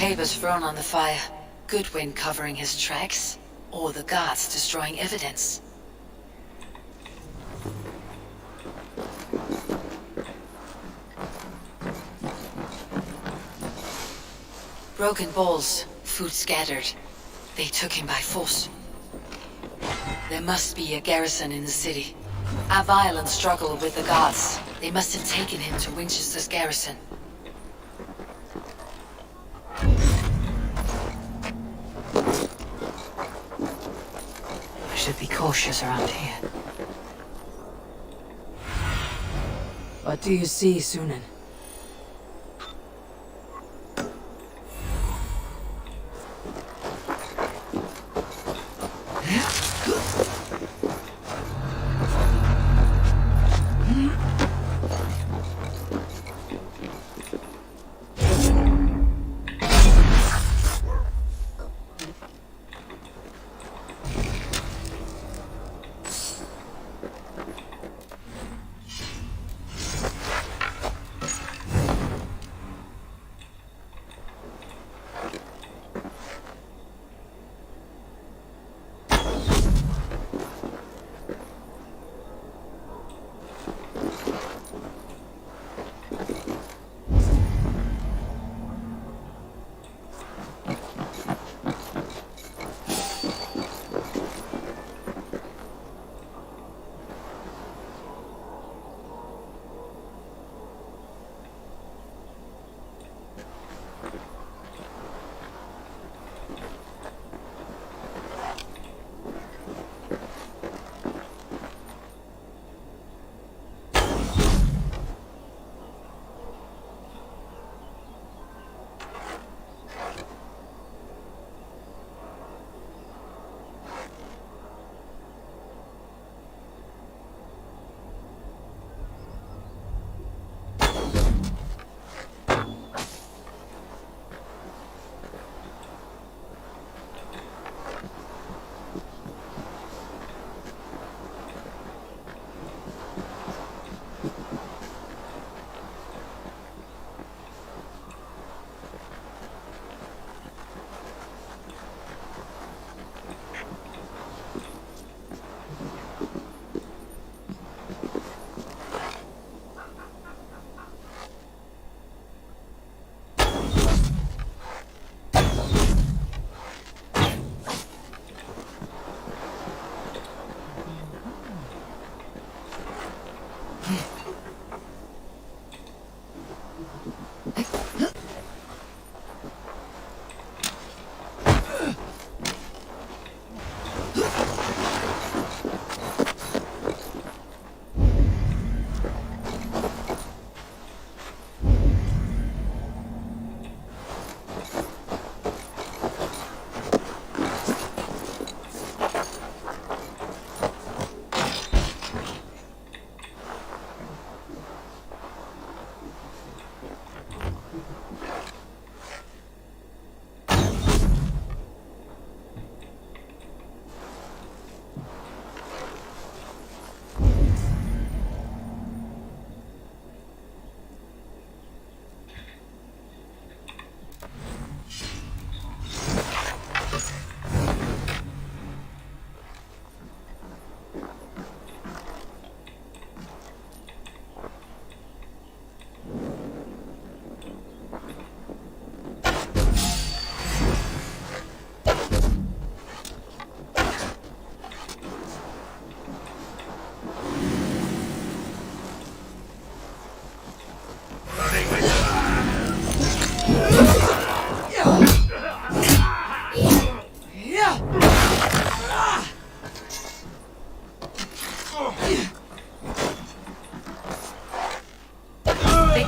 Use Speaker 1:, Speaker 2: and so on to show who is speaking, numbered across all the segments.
Speaker 1: papers thrown on the fire. Goodwin covering his tracks, or the guards destroying evidence. Broken bowls, food scattered. They took him by force. There must be a garrison in the city. A violent struggle with the guards. They must have taken him to Winchester's garrison. I should be cautious around here.
Speaker 2: What do you see, Sunan?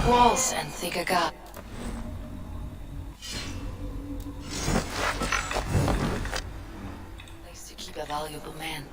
Speaker 1: Walls and thicker guard. Place to keep a valuable man.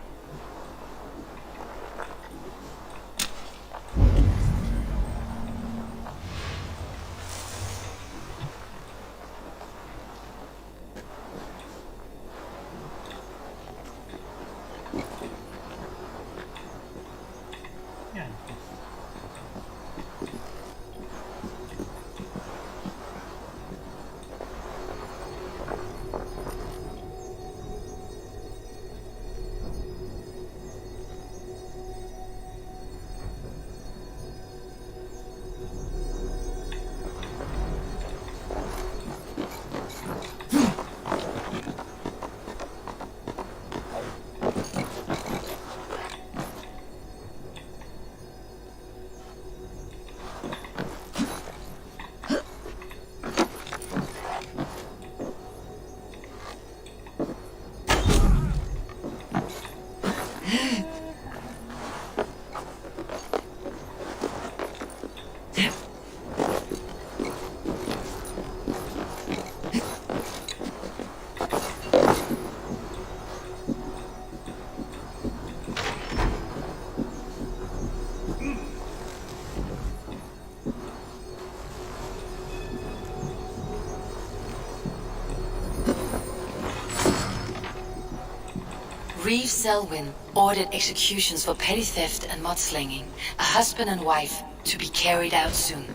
Speaker 1: Reeve Selwyn ordered executions for petty theft and mudslinging, a husband and wife to be carried out soon.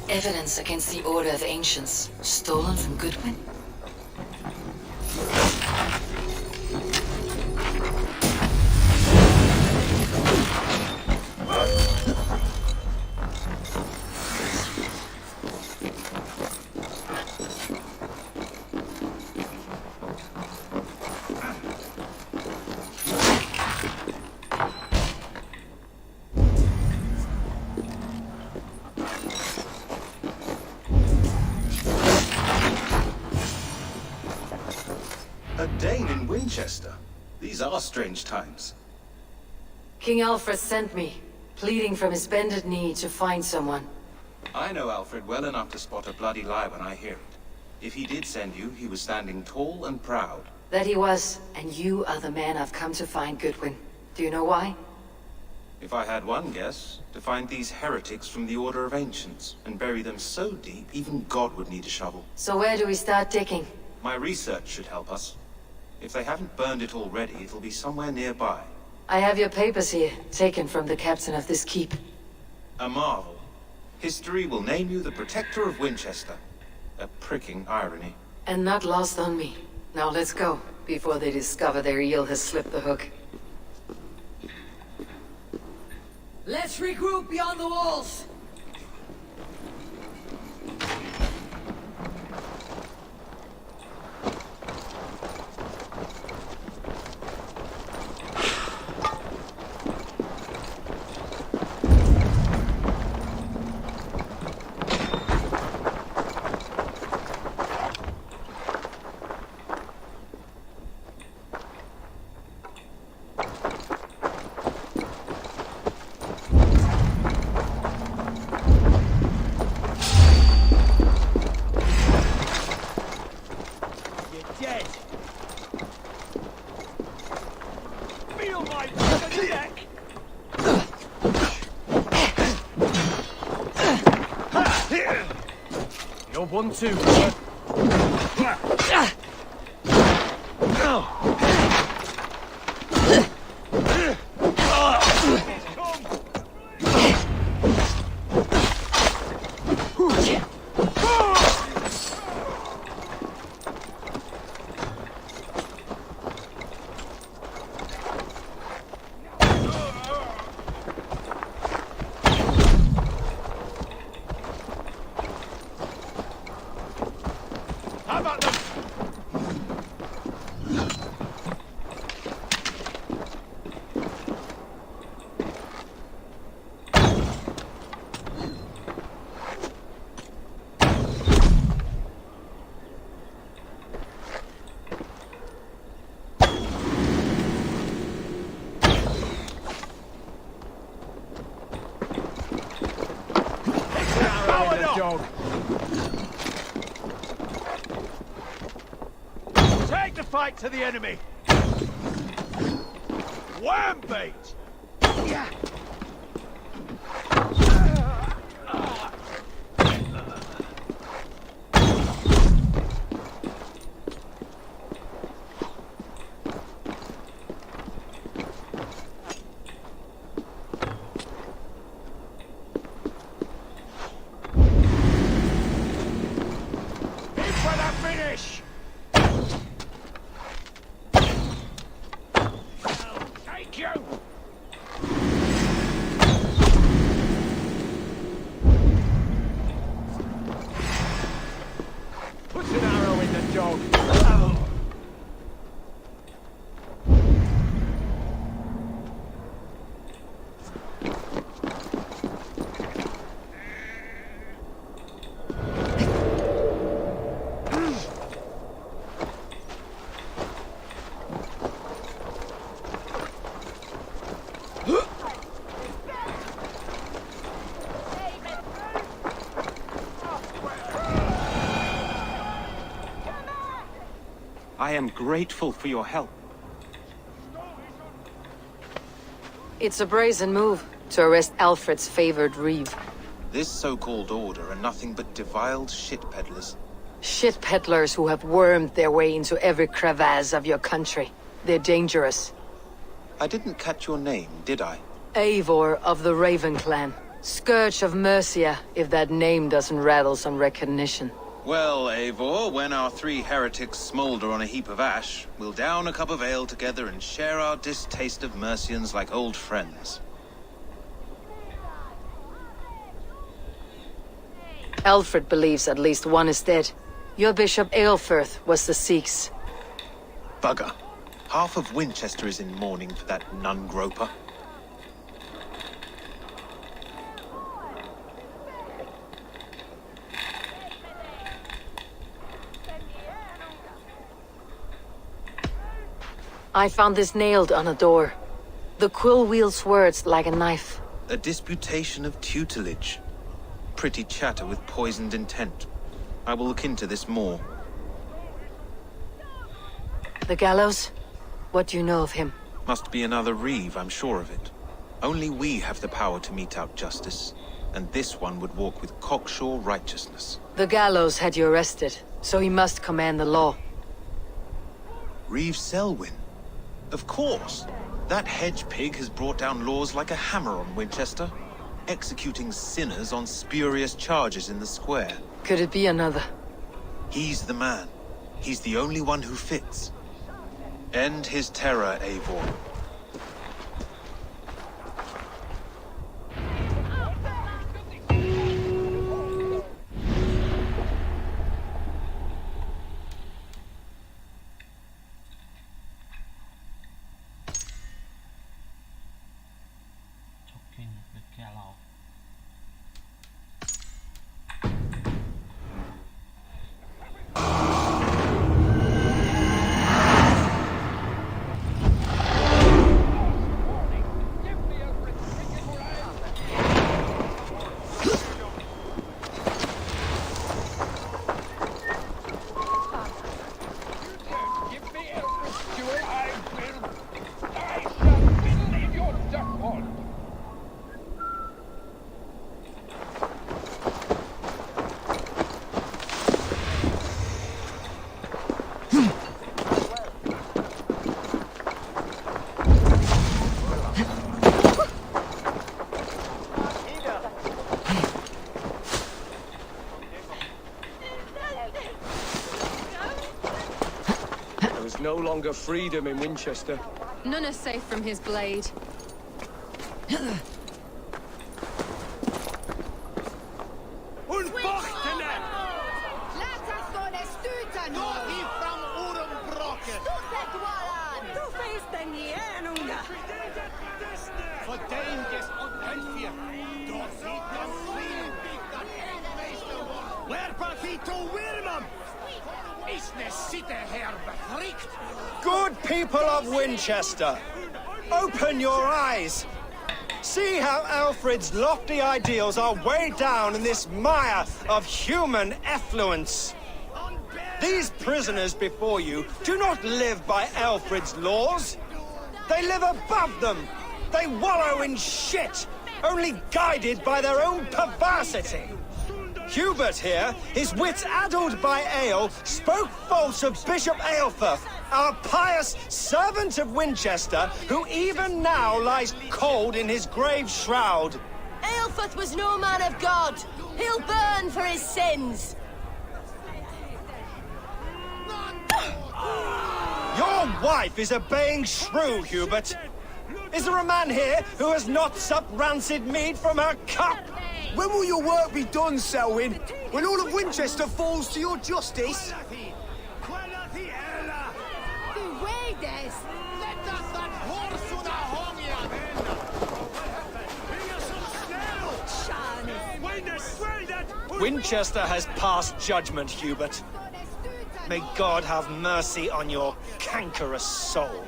Speaker 1: Evidence against the Order of Ancients, stolen from Goodwin?
Speaker 3: A Dane in Winchester. These are strange times.
Speaker 1: King Alfred sent me, pleading from his bended knee to find someone.
Speaker 3: I know Alfred well enough to spot a bloody lie when I hear it. If he did send you, he was standing tall and proud.
Speaker 1: That he was, and you are the man I've come to find, Goodwin. Do you know why?
Speaker 3: If I had one guess, to find these heretics from the Order of Ancients, and bury them so deep, even God would need a shovel.
Speaker 1: So where do we start digging?
Speaker 3: My research should help us. If they haven't burned it already, it'll be somewhere nearby.
Speaker 1: I have your papers here, taken from the captain of this keep.
Speaker 3: A marvel. History will name you the Protector of Winchester. A pricking irony.
Speaker 1: And not lost on me. Now let's go, before they discover their eel has slipped the hook.
Speaker 2: Let's regroup beyond the walls!
Speaker 4: You're one too. How about them? Dog. Take the fight to the enemy. Wham bait. Yeah. Finish! I'll take you! Put an arrow in the dog.
Speaker 3: I am grateful for your help.
Speaker 1: It's a brazen move to arrest Alfred's favored reeve.
Speaker 3: This so-called order are nothing but deviled shit peddlers.
Speaker 1: Shit peddlers who have wormed their way into every crevasse of your country. They're dangerous.
Speaker 3: I didn't catch your name, did I?
Speaker 1: Eivor of the Raven Clan. Scourge of Mercia, if that name doesn't rattle some recognition.
Speaker 3: Well, Eivor, when our three heretics smolder on a heap of ash, we'll down a cup of ale together and share our distaste of Mercians like old friends.
Speaker 1: Alfred believes at least one is dead. Your Bishop Aelfirth was the Sikhs.
Speaker 3: Bugger. Half of Winchester is in mourning for that nun-groper.
Speaker 1: I found this nailed on a door. The quill wields words like a knife.
Speaker 3: A disputation of tutelage. Pretty chatter with poisoned intent. I will look into this more.
Speaker 1: The gallows? What do you know of him?
Speaker 3: Must be another reeve, I'm sure of it. Only we have the power to mete out justice, and this one would walk with cocksure righteousness.
Speaker 1: The gallows had you arrested, so he must command the law.
Speaker 3: Reeve Selwyn? Of course. That hedge pig has brought down laws like a hammer on Winchester, executing sinners on spurious charges in the square.
Speaker 1: Could it be another?
Speaker 3: He's the man. He's the only one who fits. End his terror, Eivor.
Speaker 4: No longer freedom in Winchester.
Speaker 5: None are safe from his blade.
Speaker 6: Good people of Winchester, open your eyes. See how Alfred's lofty ideals are weighed down in this mire of human effluence. These prisoners before you do not live by Alfred's laws. They live above them. They wallow in shit, only guided by their own perversity. Hubert here, his wits addled by ale, spoke false of Bishop Aelfirth, our pious servant of Winchester, who even now lies cold in his grave shroud.
Speaker 7: Aelfirth was no man of God. He'll burn for his sins.
Speaker 6: Your wife is a baying shrew, Hubert. Is there a man here who has not supped rancid mead from her cup?
Speaker 8: When will your work be done, Selwyn? When all of Winchester falls to your justice?
Speaker 6: Winchester has passed judgment, Hubert. May God have mercy on your cankerous soul.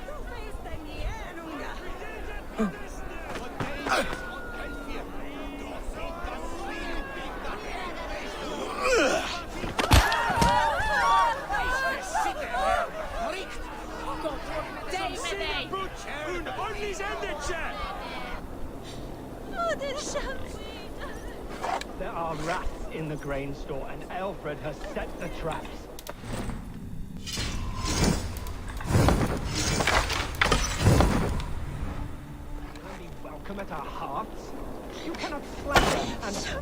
Speaker 6: grain store, and Alfred has set the traps. Really welcome at our hearts? You cannot slander and...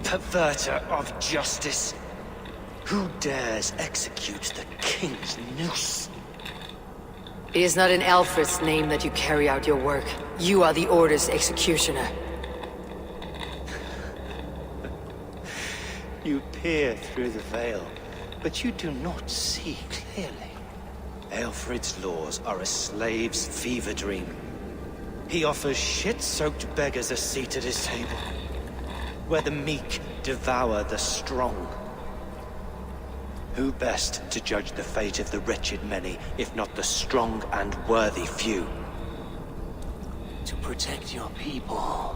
Speaker 9: Perverter of justice. Who dares execute the king's noose?
Speaker 1: It is not in Alfred's name that you carry out your work. You are the Order's executioner.
Speaker 9: You peer through the veil, but you do not see clearly. Alfred's laws are a slave's fever dream. He offers shit-soaked beggars a seat at his table, where the meek devour the strong. Who best to judge the fate of the wretched many, if not the strong and worthy few? To protect your people,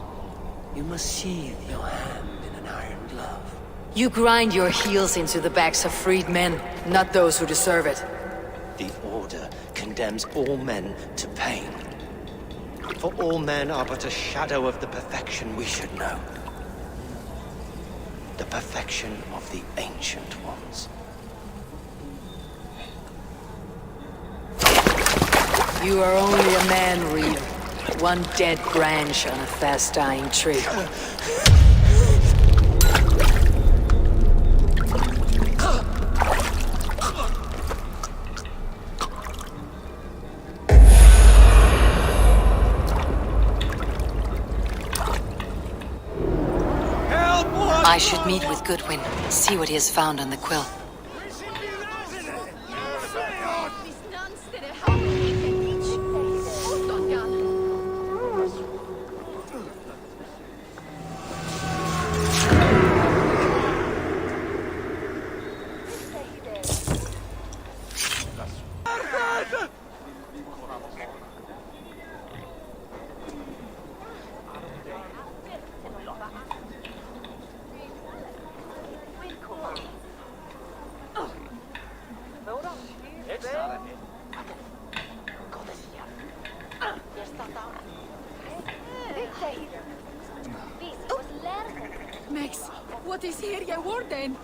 Speaker 9: you must sheathe your hand in an iron glove.
Speaker 1: You grind your heels into the backs of freed men, not those who deserve it.
Speaker 9: The Order condemns all men to pain. For all men are but a shadow of the perfection we should know. The perfection of the Ancient Ones.
Speaker 1: You are only a man, Reed. One dead branch on a fast-dying tree. I should meet with Goodwin, see what he has found on the quill.
Speaker 5: Max, what is hier, jij Warden?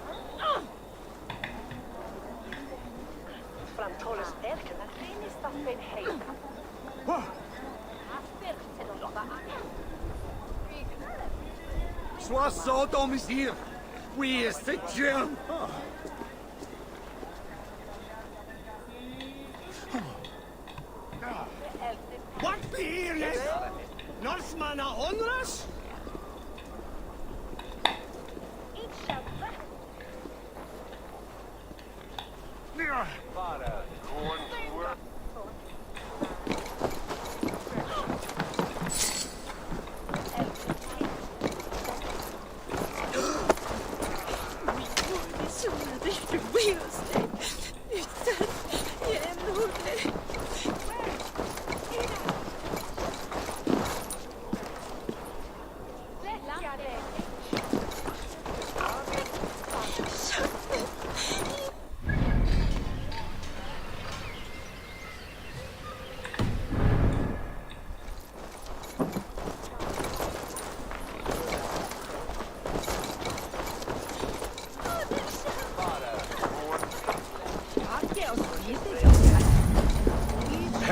Speaker 8: Sois Sodom is here. We is the gem. What be here, yes? Norseman onrus?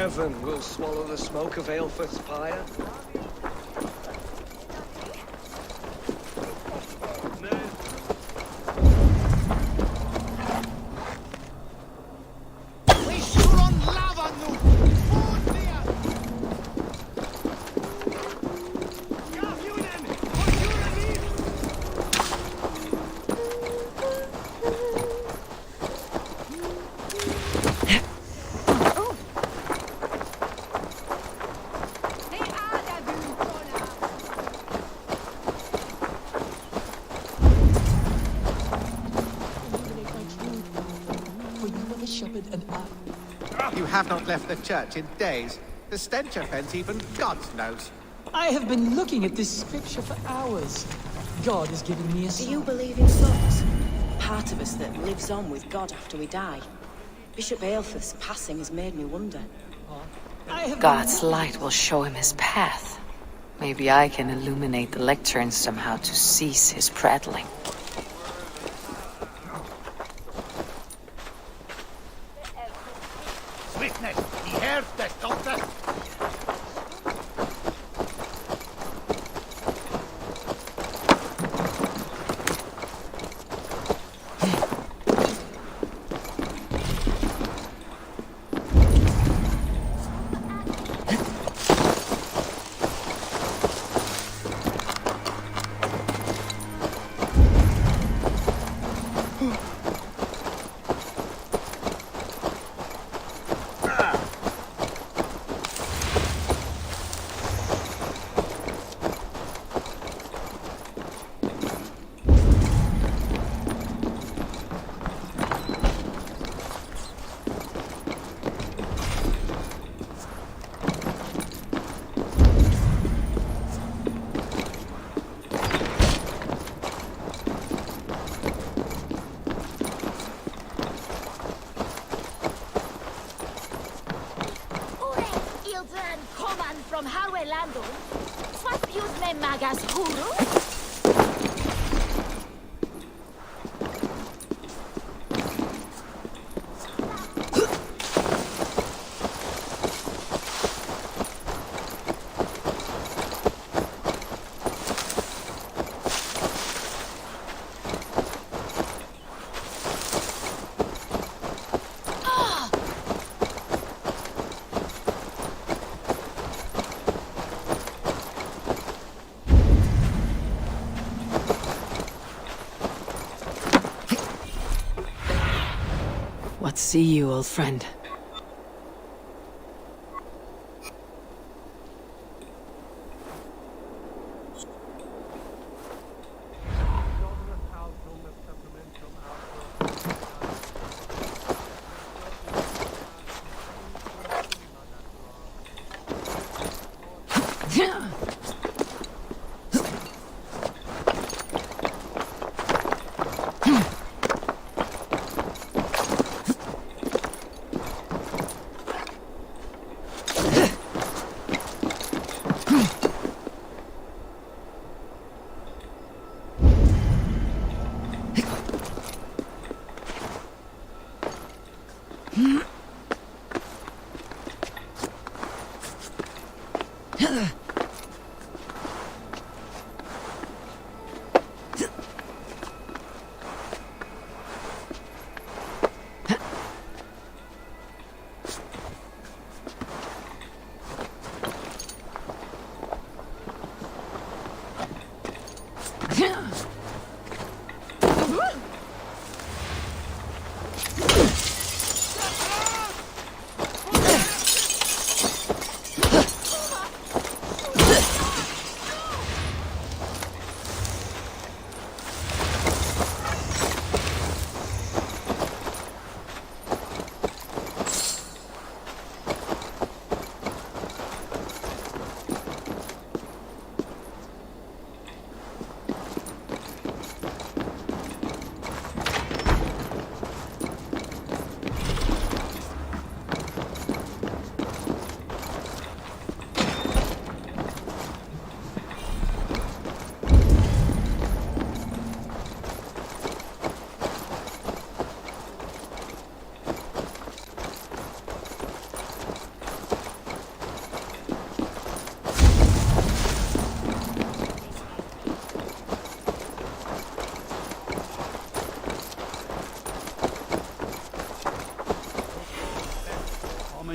Speaker 4: heaven will swallow the smoke of Aelfred's pyre?
Speaker 10: You have not left the church in days. The stench offends even God's nose.
Speaker 11: I have been looking at this scripture for hours. God is giving me a
Speaker 12: Do
Speaker 11: sign.
Speaker 12: you believe in souls? Part of us that lives on with God after we die. Bishop Aelfred's passing has made me wonder.
Speaker 1: God's light will show him his path. Maybe I can illuminate the lectern somehow to cease his prattling.
Speaker 10: Swiftness! He heard the doctor!
Speaker 7: From Harwelando, swap use me magas huru?
Speaker 1: What see you, old friend?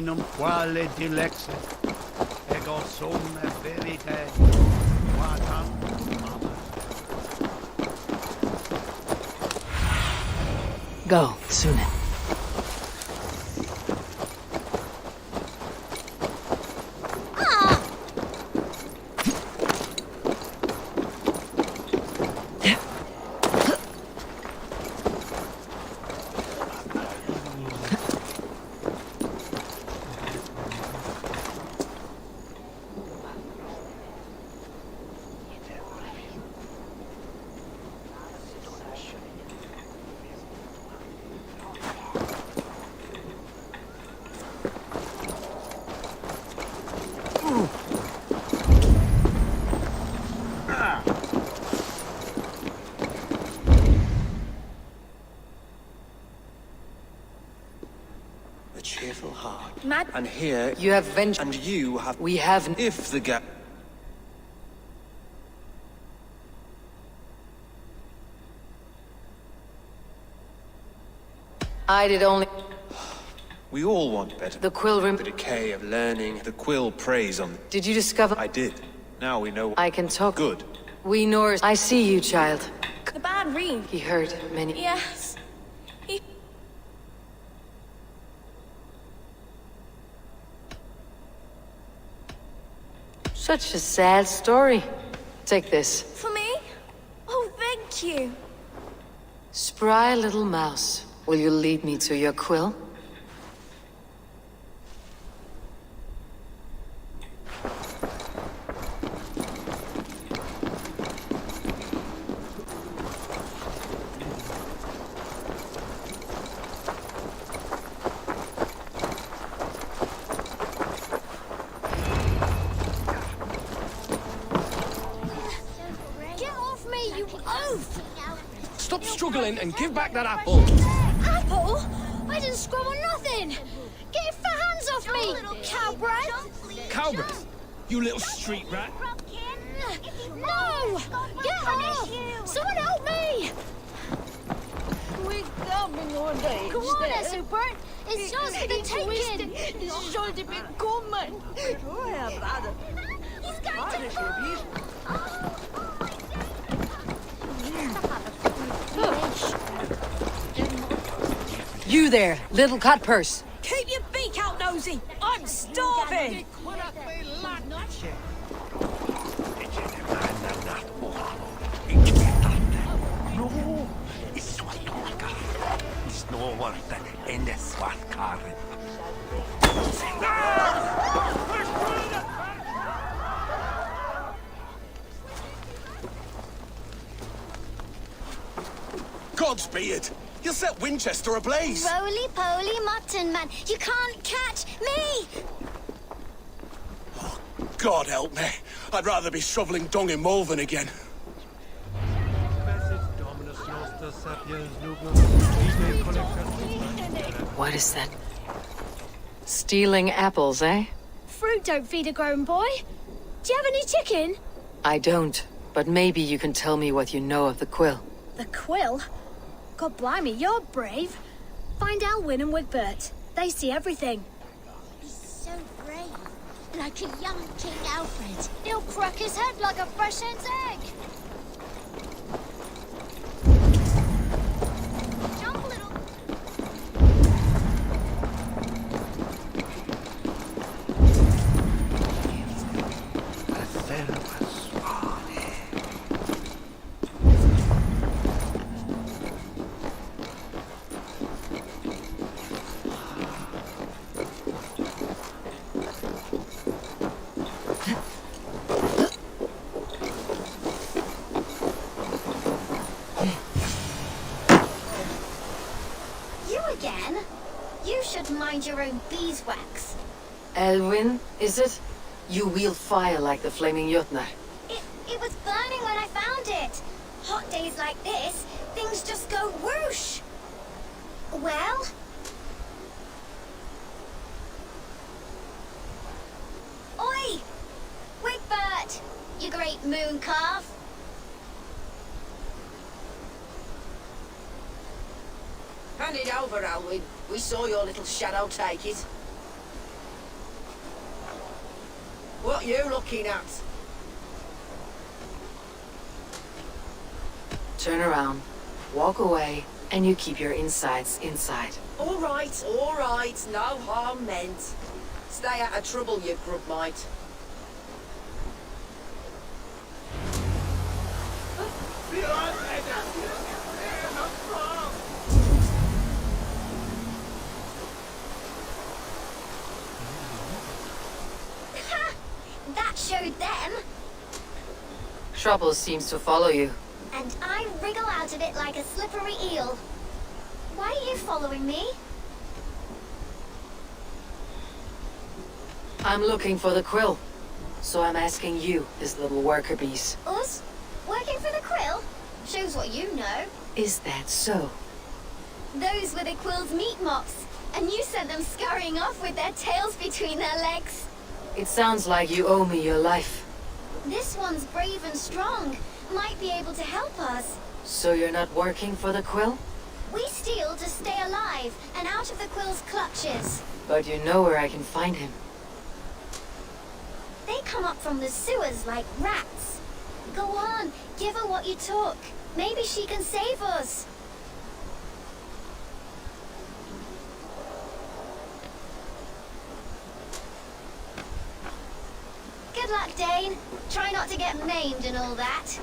Speaker 13: vinum quale dilexet, ego sum verite, quatam
Speaker 1: Go, Sune.
Speaker 4: A cheerful heart.
Speaker 5: Mad.
Speaker 4: And here
Speaker 1: You have vengeance.
Speaker 4: and you have.
Speaker 1: We have.
Speaker 4: If the gap.
Speaker 1: I did only.
Speaker 3: We all want better.
Speaker 1: The quill
Speaker 3: The decay of learning. The quill preys on.
Speaker 1: Did you discover?
Speaker 3: I did. Now we know.
Speaker 1: I can talk.
Speaker 3: Good.
Speaker 1: We Norse. I see you, child.
Speaker 5: The bad ring.
Speaker 1: He heard many.
Speaker 5: Yes. He...
Speaker 1: Such a sad story. Take this.
Speaker 5: For me? Oh, thank you.
Speaker 1: Spry little mouse. Will you lead me to your quill?
Speaker 5: Get off me, you oaf!
Speaker 4: Stop struggling and give back that apple.
Speaker 5: Apple? I didn't scrub on nothing! Get your fat hands off me, cow breath!
Speaker 4: Cow breath. You little street rat.
Speaker 5: No! Get off! Someone help me!
Speaker 14: We coming all day.
Speaker 5: Come on, Esupert! It's yours for the taking!
Speaker 14: Should be coming.
Speaker 5: He's going to fall!
Speaker 1: You there, little cut purse.
Speaker 14: Keep your beak out, nosy. I'm starving.
Speaker 6: God's beard! You'll set Winchester ablaze!
Speaker 5: Roly-poly mutton man, you can't catch me!
Speaker 6: God help me. I'd rather be shoveling dung in Malvern again.
Speaker 1: What is that? Stealing apples, eh?
Speaker 5: Fruit don't feed a grown boy. Do you have any chicken?
Speaker 1: I don't, but maybe you can tell me what you know of the quill.
Speaker 5: The quill? God blimey, you're brave. Find Alwyn and Wigbert. They see everything.
Speaker 15: He's so brave. Like a young King Alfred.
Speaker 5: He'll crack his head like a fresh hen's egg. Jump a little.
Speaker 15: You should mind your own beeswax.
Speaker 1: Elwyn, is it? You wield fire like the flaming Jotnar.
Speaker 15: It was burning when I found it. Hot days like this, things just go whoosh. Well? Oi! Wigbert! You great moon calf!
Speaker 2: Hand it over, Alwyn. We saw your little shadow take it. What you looking at?
Speaker 1: Turn around, walk away, and you keep your insides inside.
Speaker 2: All right, no harm meant. Stay out of trouble, you grub mite.
Speaker 15: That showed them.
Speaker 1: Trouble seems to follow you.
Speaker 15: And I wriggle out of it like a slippery eel. Why are you following me?
Speaker 1: I'm looking for the quill. So I'm asking you, his little worker bees.
Speaker 15: Us? Working for the Quill? Shows what you know.
Speaker 1: Is that so?
Speaker 15: Those were the Quill's meat mops, and you sent them scurrying off with their tails between their legs.
Speaker 1: It sounds like you owe me your life.
Speaker 15: This one's brave and strong. Might be able to help us.
Speaker 1: So you're not working for the quill?
Speaker 15: We steal to stay alive and out of the Quill's clutches.
Speaker 1: But you know where I can find him.
Speaker 15: They come up from the sewers like rats. Go on, give her what you took. Maybe she can save us. Good luck, Dane. Try not to get maimed and all that.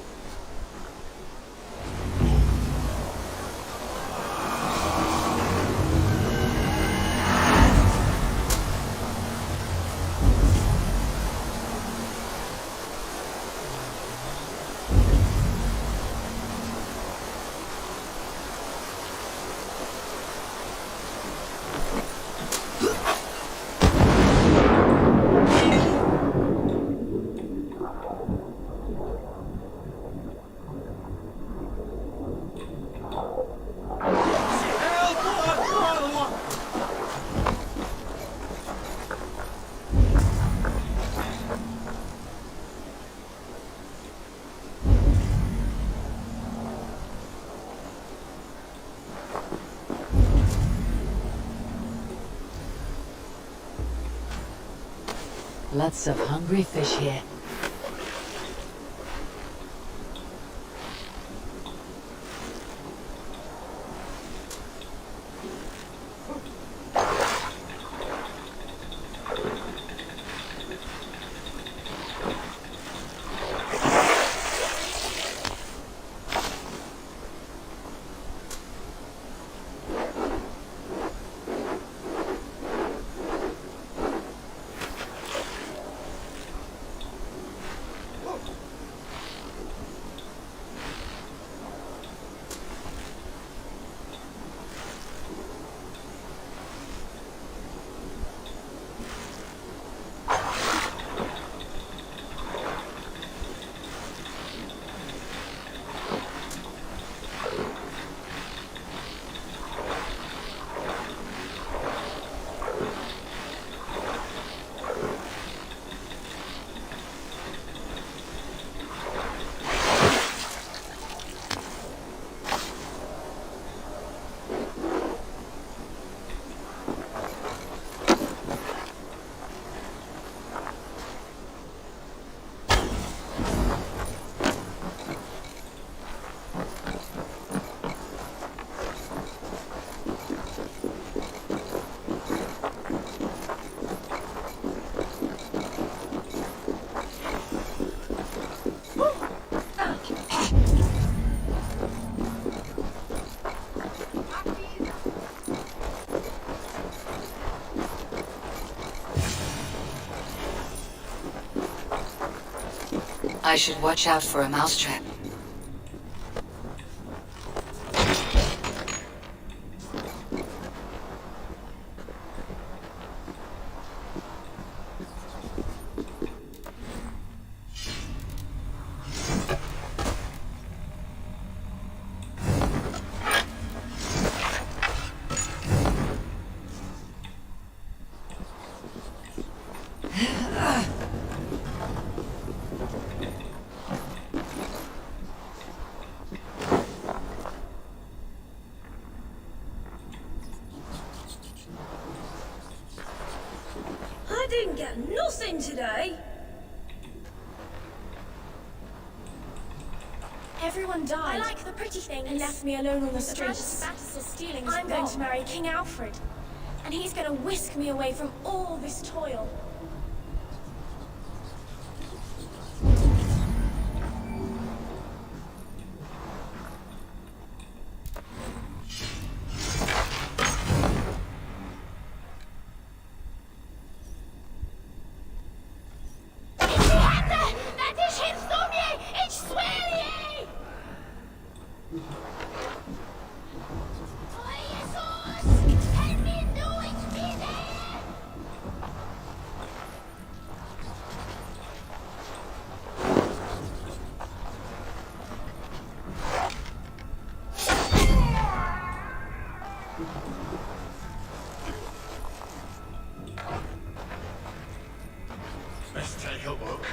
Speaker 1: Lots of hungry fish here. I should watch out for a mousetrap.
Speaker 14: I didn't get nothing today.
Speaker 16: Everyone died.
Speaker 5: I like the pretty things.
Speaker 16: And left me alone on the streets.
Speaker 5: I'm going to marry King Alfred. And he's going to whisk me away from all this toil.
Speaker 13: Let's take a look.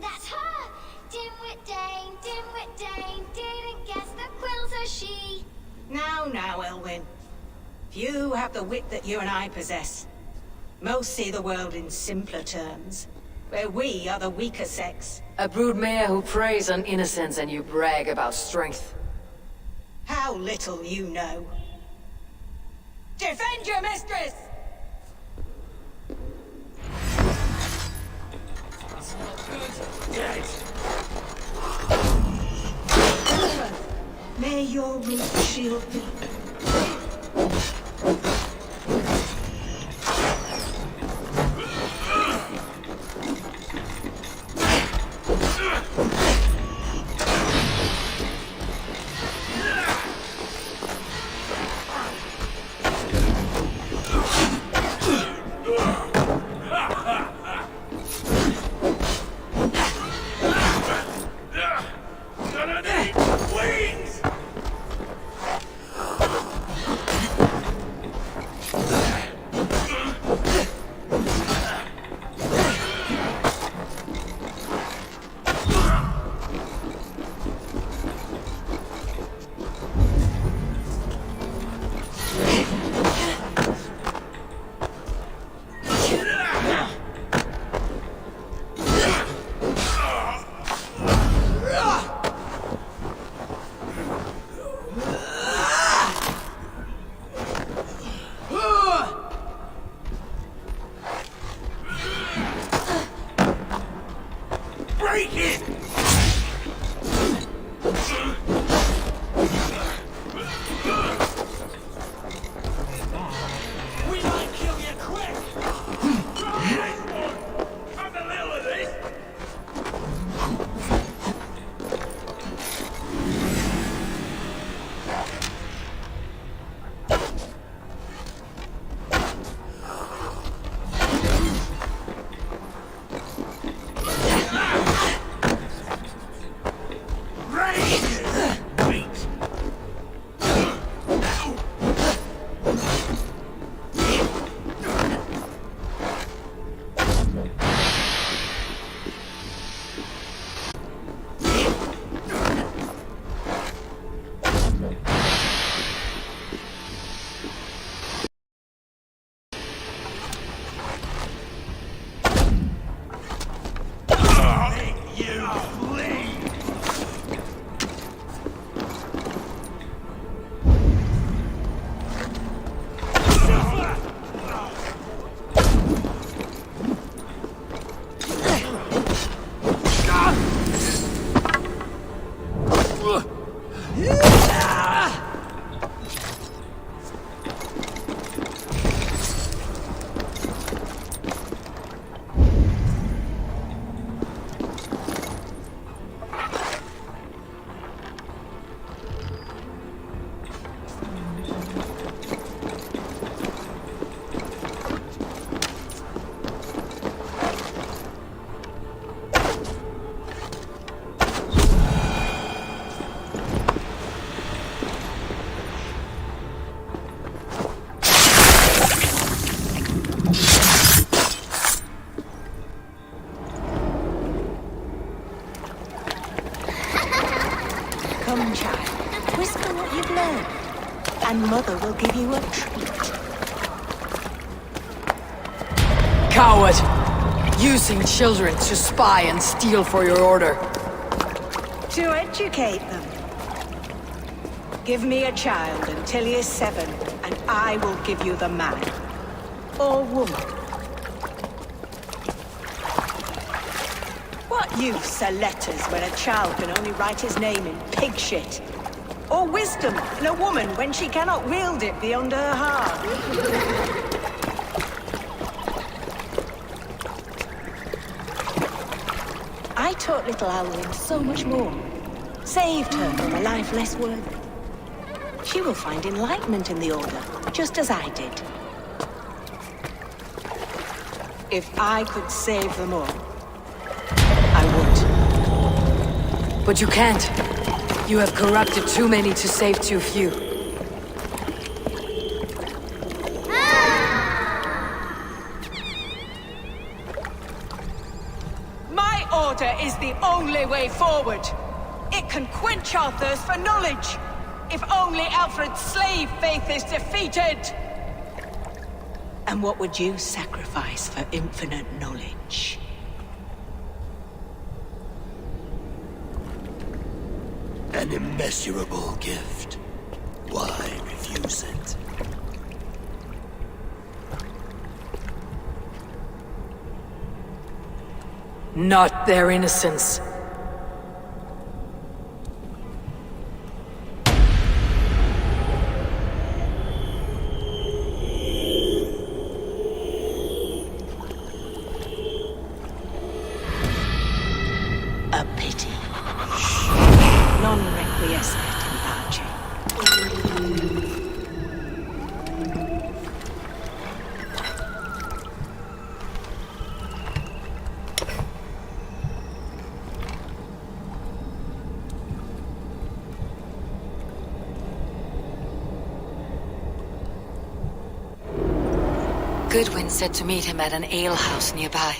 Speaker 15: That's her! Dimwit Dane, didn't guess the quills are she.
Speaker 14: Now, Elwyn. Few have the wit that you and I possess. Most see the world in simpler terms, where we are the weaker sex.
Speaker 1: A broodmare who preys on innocence and you brag about strength.
Speaker 14: How little you know. Defend your mistress!
Speaker 13: Dead!
Speaker 14: May your roots shield thee.
Speaker 13: Gonna need wings!
Speaker 14: Come, child. Whisper what you've learned, and Mother will give you a treat.
Speaker 1: Coward! Using children to spy and steal for your order.
Speaker 14: To educate them. Give me a child until he is 7, and I will give you the man. Or woman. What use are letters when a child can only write his name in pig shit? Or wisdom in a woman when she cannot wield it beyond her heart? I taught little Alwyn so much more. Saved her from a life less worthy. She will find enlightenment in the Order, just as I did. If I could save them all, I would.
Speaker 1: But you can't. You have corrupted too many to save too few.
Speaker 14: My order is the only way forward. It can quench our thirst for knowledge. If only Alfred's slave faith is defeated. And what would you sacrifice for infinite knowledge?
Speaker 17: An immeasurable gift. Why refuse it?
Speaker 1: Not their innocence.
Speaker 14: A pity. Non requiescat in pace.
Speaker 1: Goodwin said to meet him at an alehouse nearby.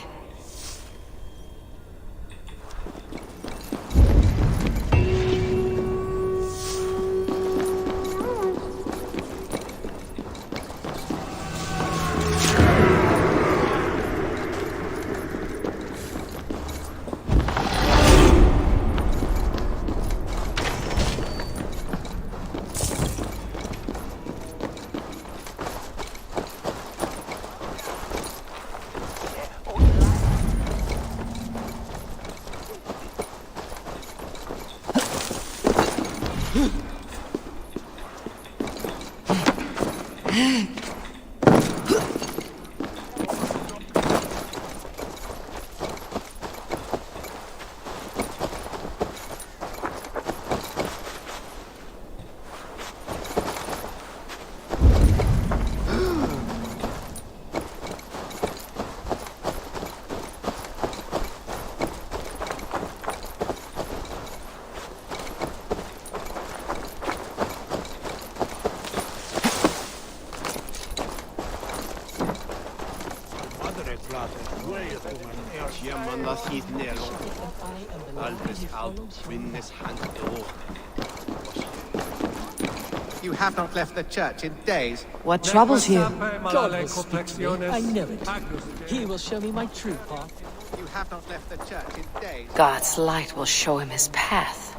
Speaker 10: You have not left the church in days.
Speaker 1: What troubles you?
Speaker 11: God will speak to me. I know it. He will show me my true path.
Speaker 10: You have not left the church in days.
Speaker 1: God's light will show him his path.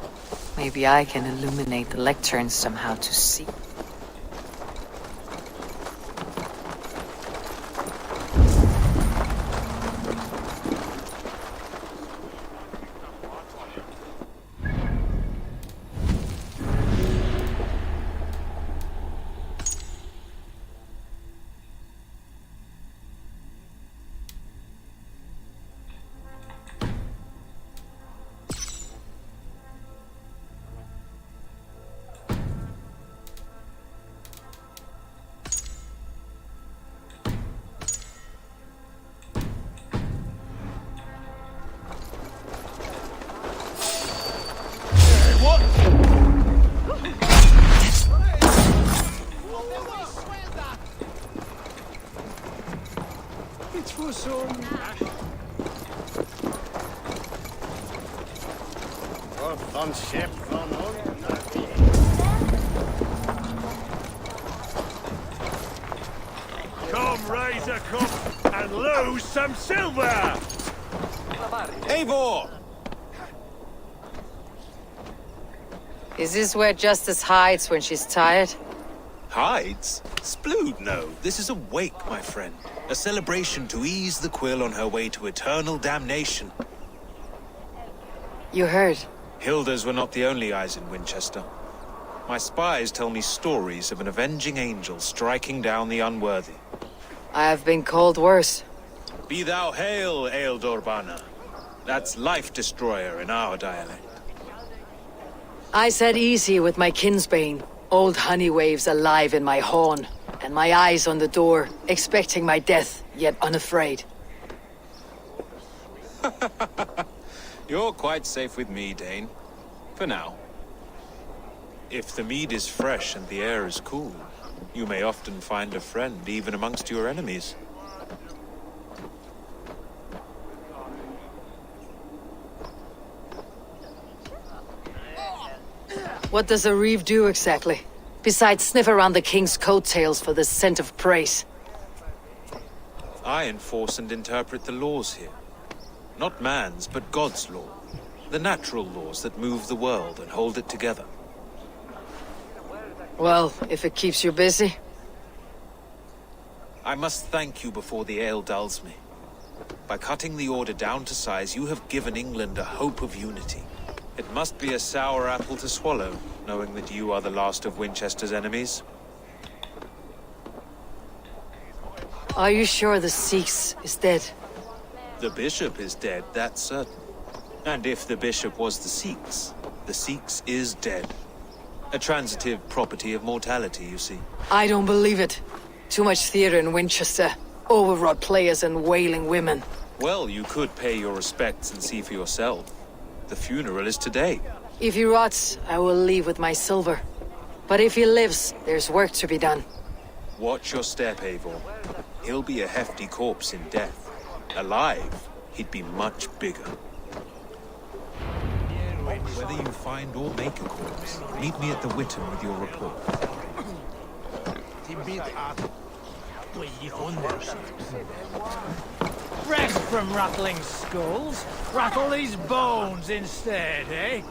Speaker 1: Maybe I can illuminate the lecterns somehow to see.
Speaker 8: It's for some.
Speaker 13: Van schip van Come, raise a cup and lose some silver!
Speaker 3: Eivor!
Speaker 1: Is this where Justice hides when she's tired?
Speaker 3: Hides? Splood, no. This is a wake, my friend. A celebration to ease the quill on her way to eternal damnation.
Speaker 1: You heard.
Speaker 3: Hilda's were not the only eyes in Winchester. My spies tell me stories of an avenging angel striking down the unworthy.
Speaker 1: I have been called worse.
Speaker 3: Be thou hail, Ealdorbanna. That's life destroyer in our dialect.
Speaker 1: I said easy with my kinsbane. Old honey waves alive in my horn, and my eyes on the door, expecting my death, yet unafraid.
Speaker 3: You're quite safe with me, Dane. For now. If the mead is fresh and the air is cool, you may often find a friend even amongst your enemies.
Speaker 1: What does a reeve do exactly? Besides sniff around the king's coattails for the scent of praise.
Speaker 3: I enforce and interpret the laws here. Not man's, but God's law. The natural laws that move the world and hold it together.
Speaker 1: Well, if it keeps you busy.
Speaker 3: I must thank you before the ale dulls me. By cutting the order down to size, you have given England a hope of unity. It must be a sour apple to swallow, knowing that you are the last of Winchester's enemies.
Speaker 1: Are you sure the Sikhs is dead?
Speaker 3: The bishop is dead, that's certain. And if the bishop was the Sikhs is dead. A transitive property of mortality, you see.
Speaker 1: I don't believe it. Too much theater in Winchester. Overwrought players and wailing women.
Speaker 3: Well, you could pay your respects and see for yourself. The funeral is today.
Speaker 1: If he rots, I will leave with my silver. But if he lives, there's work to be done.
Speaker 3: Watch your step, Eivor. He'll be a hefty corpse in death. Alive, he'd be much bigger. Whether you find or make a corpse, meet me at the Witten with your report.
Speaker 18: Rest from rattling skulls. Rattle these bones instead, eh?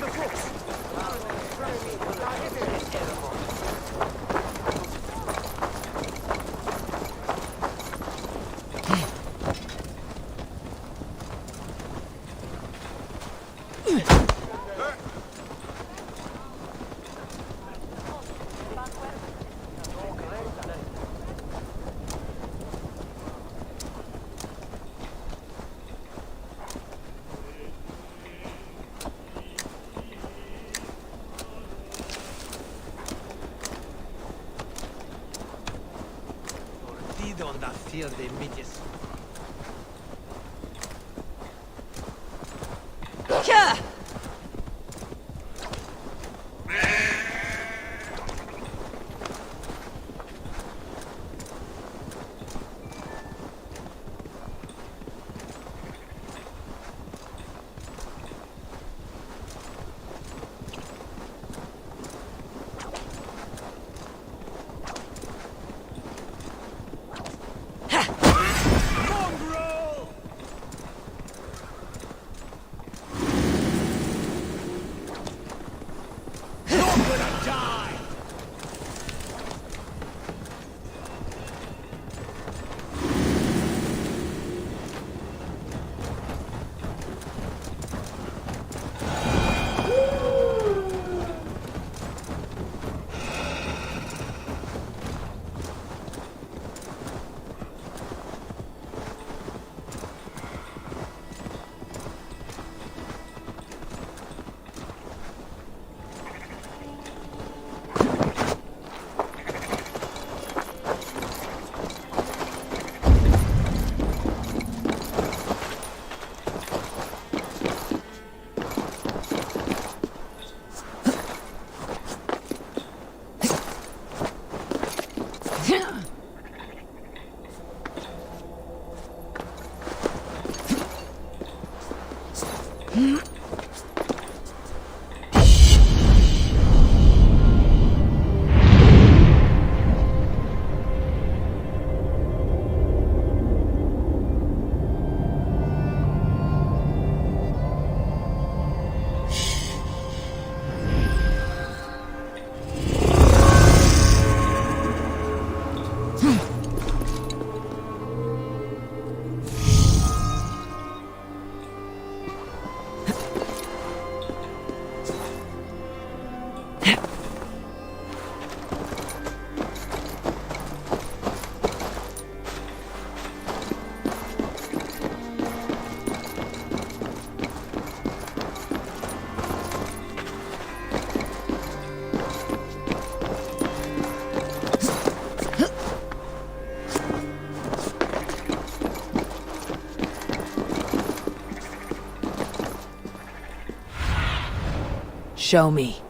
Speaker 8: the books.
Speaker 18: Donda fear the immediacy.
Speaker 1: Show me.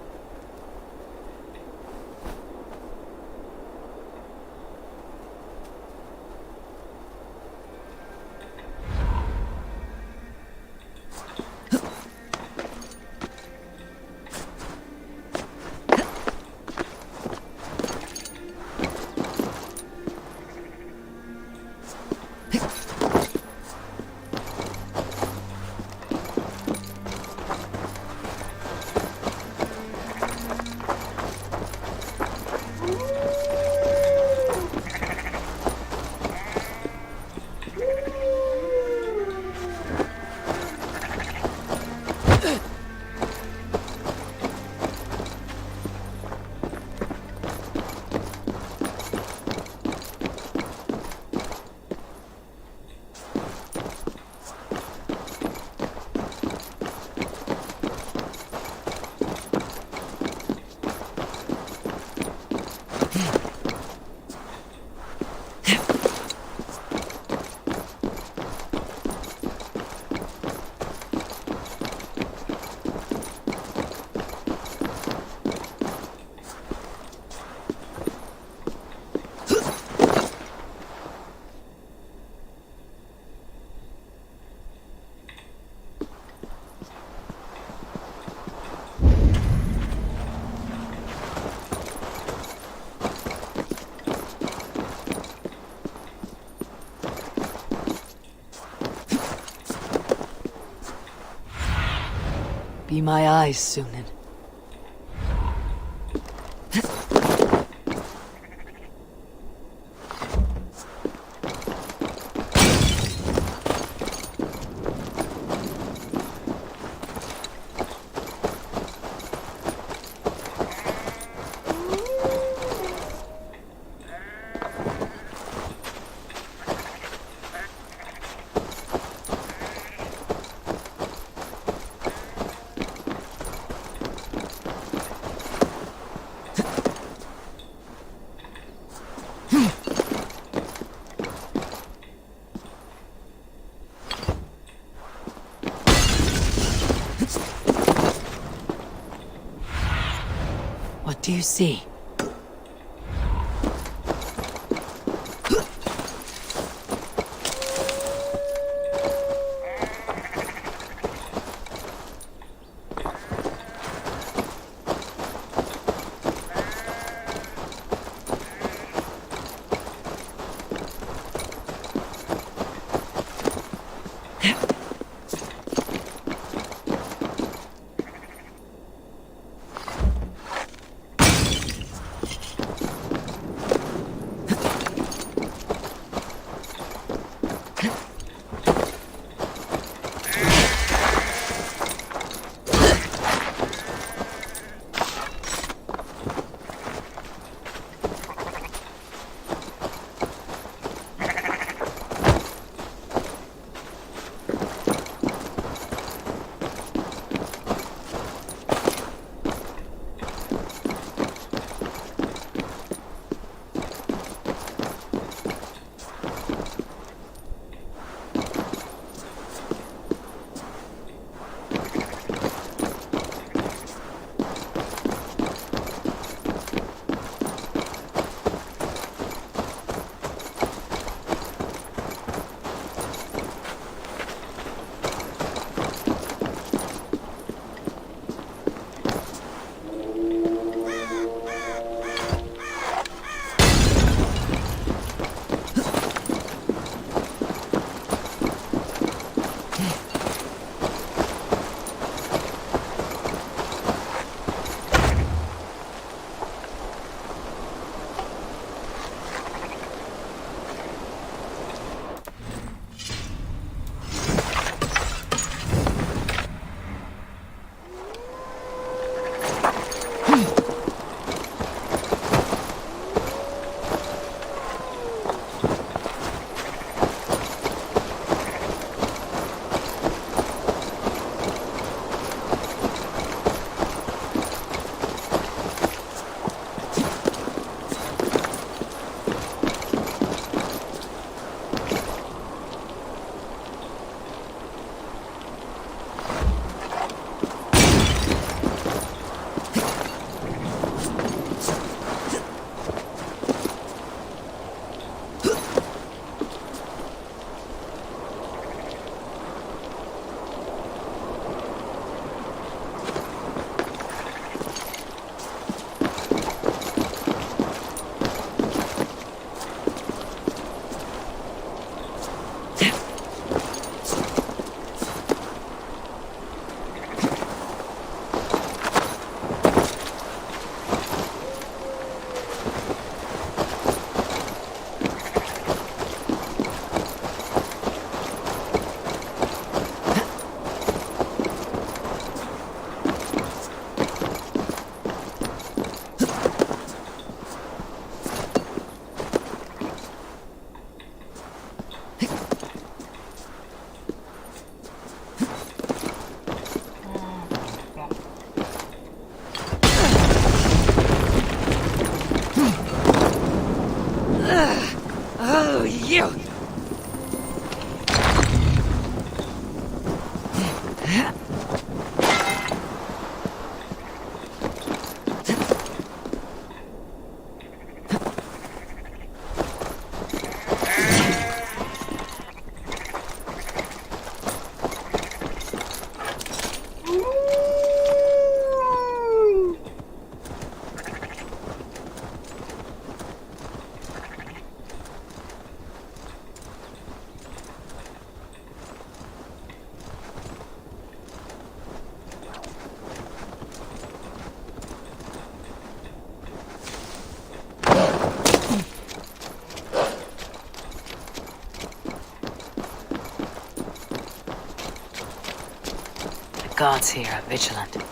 Speaker 1: Be my eyes, Sunan. What do you see? gods here are vigilant.